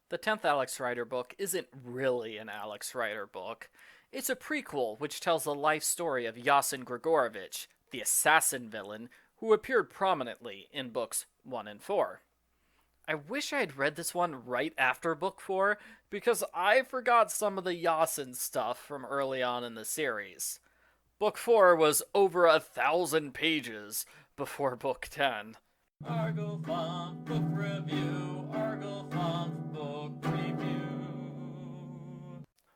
The 10th Alex Rider book isn't really an Alex Rider book. It's a prequel which tells the life story of Yassen Grigorovich, the assassin villain who appeared prominently in books 1 and 4. I wish I had read this one right after book 4 because I forgot some of the Yassen stuff from early on in the series. Book 4 was over 1,000 pages before book 10. Argo Funk Book Review, Argo Funk Book Review.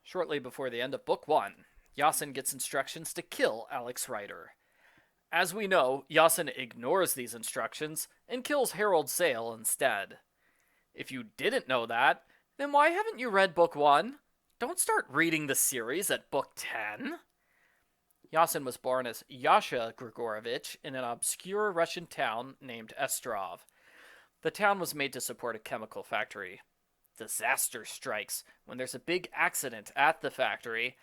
Shortly before the end of book 1, Yassen gets instructions to kill Alex Rider. As we know, Yassen ignores these instructions and kills Harold Sale instead. If you didn't know that, then why haven't you read book 1? Don't start reading the series at book 10. Yassen was born as Yasha Grigorovich in an obscure Russian town named Ostrov. The town was made to support a chemical factory. Disaster strikes when there's a big accident at the factory.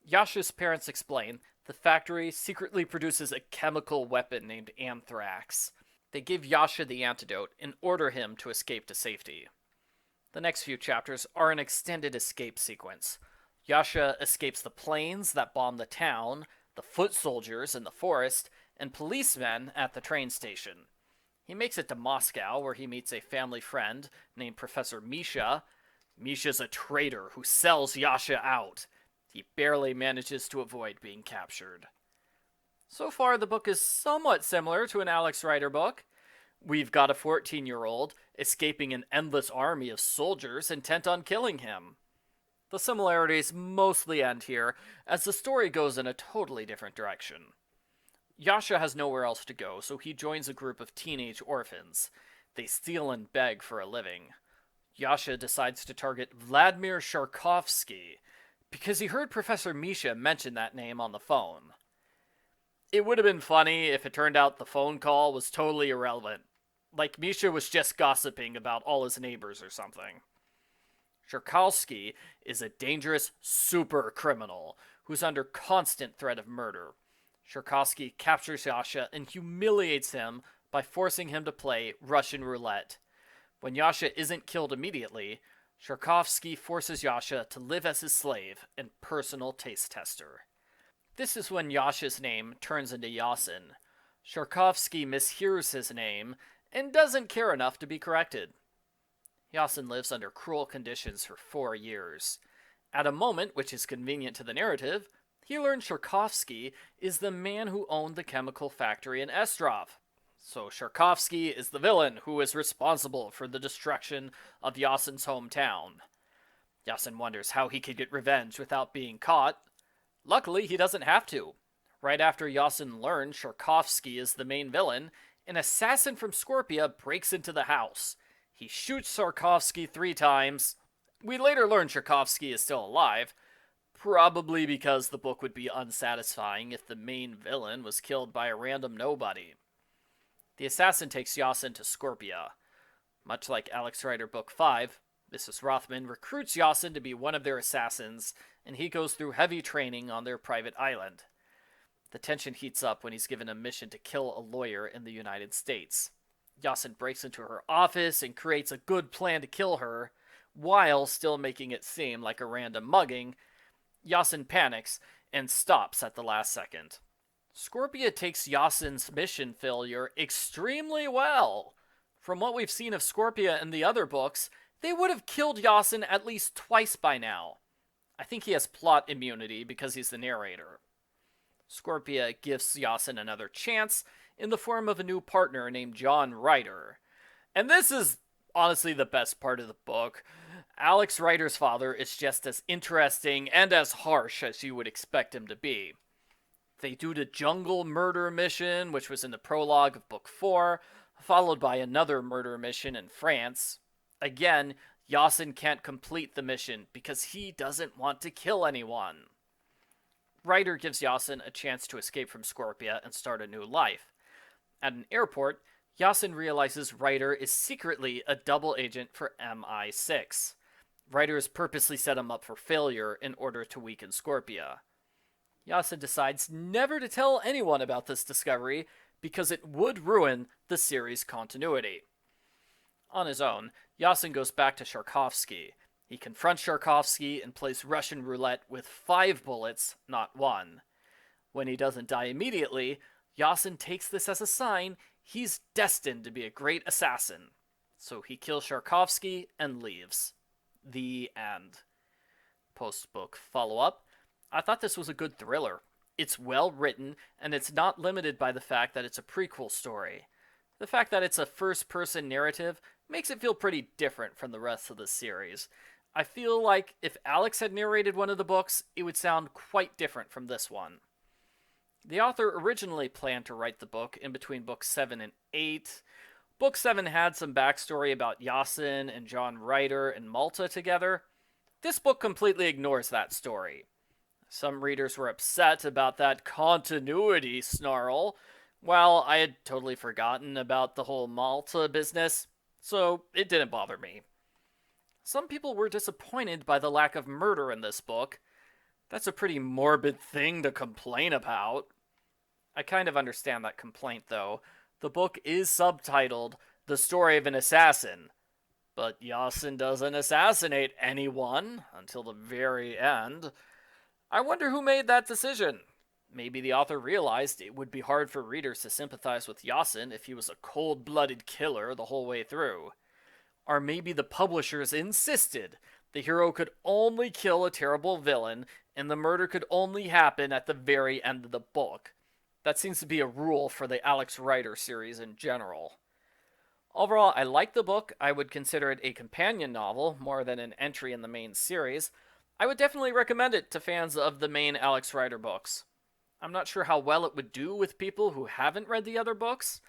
Yasha's parents explain the factory secretly produces a chemical weapon named anthrax. They give Yasha the antidote and order him to escape to safety. The next few chapters are an extended escape sequence. Yasha escapes the planes that bomb the town, the foot soldiers in the forest, and policemen at the train station. He makes it to Moscow, where he meets a family friend named Professor Misha. Misha's a traitor who sells Yasha out. He barely manages to avoid being captured. So far, the book is somewhat similar to an Alex Rider book. We've got a 14-year-old escaping an endless army of soldiers intent on killing him. The similarities mostly end here, as the story goes in a totally different direction. Yasha has nowhere else to go, so he joins a group of teenage orphans. They steal and beg for a living. Yasha decides to target Vladimir Sharkovsky, because he heard Professor Misha mention that name on the phone. It would have been funny if it turned out the phone call was totally irrelevant, like Misha was just gossiping about all his neighbors or something. Sharkovsky is a dangerous super criminal who's under constant threat of murder. Sharkovsky captures Yasha and humiliates him by forcing him to play Russian roulette. When Yasha isn't killed immediately, Sharkovsky forces Yasha to live as his slave and personal taste tester. This is when Yasha's name turns into Yassen. Sharkovsky mishears his name and doesn't care enough to be corrected. Yassen lives under cruel conditions for 4 years. At a moment which is convenient to the narrative, he learns Sharkovsky is the man who owned the chemical factory in Ostrov. So Sharkovsky is the villain who is responsible for the destruction of Yassen's hometown. Yassen wonders how he could get revenge without being caught. Luckily, he doesn't have to. Right after Yassen learns Sharkovsky is the main villain, an assassin from Scorpia breaks into the house. He shoots Sharkovsky 3 times. We later learn Sharkovsky is still alive, probably because the book would be unsatisfying if the main villain was killed by a random nobody. The assassin takes Yassen to Scorpia. Much like Alex Rider Book 5, Mrs. Rothman recruits Yassen to be one of their assassins, and he goes through heavy training on their private island. The tension heats up when he's given a mission to kill a lawyer in the United States. Yassen breaks into her office and creates a good plan to kill her, while still making it seem like a random mugging. Yassen panics and stops at the last second. Scorpia takes Yassen's mission failure extremely well. From what we've seen of Scorpia in the other books, they would have killed Yassen at least twice by now. I think he has plot immunity because he's the narrator. Scorpia gives Yassen another chance in the form of a new partner named John Ryder. And this is honestly the best part of the book. Alex Rider's father is just as interesting and as harsh as you would expect him to be. They do the jungle murder mission, which was in the prologue of book 4, followed by another murder mission in France. Again, Yassen can't complete the mission because he doesn't want to kill anyone. Ryder gives Yassen a chance to escape from Scorpia and start a new life. At an airport, Yassen realizes Ryder is secretly a double agent for MI6. Ryder has purposely set him up for failure in order to weaken Scorpia. Yassen decides never to tell anyone about this discovery because it would ruin the series' continuity. On his own, Yassen goes back to Sharkovsky. He confronts Sharkovsky and plays Russian roulette with 5 bullets, not 1. When he doesn't die immediately, Yassen takes this as a sign he's destined to be a great assassin. So he kills Sharkovsky and leaves. The end. Postbook Follow-Up. I thought this was a good thriller. It's well written, and it's not limited by the fact that it's a prequel story. The fact that it's a first-person narrative makes it feel pretty different from the rest of the series. I feel like if Alex had narrated one of the books, it would sound quite different from this one. The author originally planned to write the book in between books 7 and 8. Book 7 had some backstory about Yassen and John Ryder and Malta together. This book completely ignores that story. Some readers were upset about that continuity snarl, while I had totally forgotten about the whole Malta business, so it didn't bother me. Some people were disappointed by the lack of murder in this book. That's a pretty morbid thing to complain about. I kind of understand that complaint, though. The book is subtitled The Story of an Assassin, but Yassen doesn't assassinate anyone until the very end. I wonder who made that decision. Maybe the author realized it would be hard for readers to sympathize with Yassen if he was a cold-blooded killer the whole way through. Or maybe the publishers insisted the hero could only kill a terrible villain, and the murder could only happen at the very end of the book. That seems to be a rule for the Alex Rider series in general. Overall, I like the book. I would consider it a companion novel more than an entry in the main series. I would definitely recommend it to fans of the main Alex Rider books. I'm not sure how well it would do with people who haven't read the other books.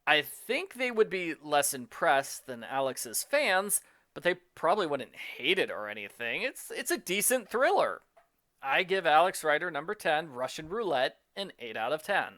I think they would be less impressed than Alex's fans, but they probably wouldn't hate it or anything. It's a decent thriller. I give Alex Rider number 10, Russian Roulette, an 8 out of 10.